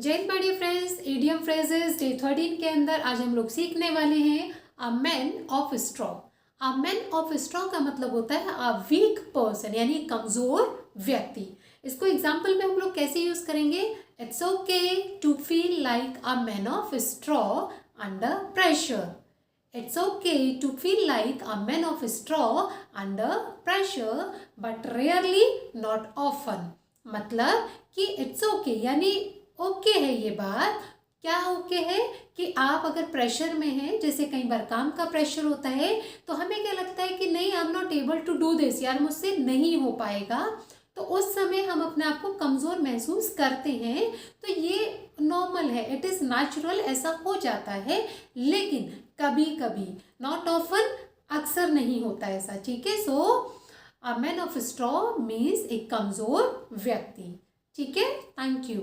जय Hind my dear friends, idiom phrases day 13 के अंदर आज हम लोग सीखने वाले हैं a man of straw. A man of straw का मतलब होता है अ वीक पर्सन, यानी कमजोर व्यक्ति। इसको एग्जाम्पल में हम लोग कैसे यूज करेंगे? It's okay to feel like a man of straw under pressure. It's okay to feel like a man of straw under pressure, but rarely, not often. मतलब कि it's okay, यानी ओके है ये बात। क्या ओके है कि आप अगर प्रेशर में हैं, जैसे कई बार काम का प्रेशर होता है, तो हमें क्या लगता है कि नहीं, I am not able to do this, यार मुझसे नहीं हो पाएगा, तो उस समय हम अपने आप को कमज़ोर महसूस करते हैं। तो ये नॉर्मल है, इट इज़ नेचुरल, ऐसा हो जाता है। लेकिन कभी कभी, नॉट ऑफन, अक्सर नहीं होता ऐसा, ठीक है। So a man of straw means एक कमज़ोर व्यक्ति, ठीक है। Thank you.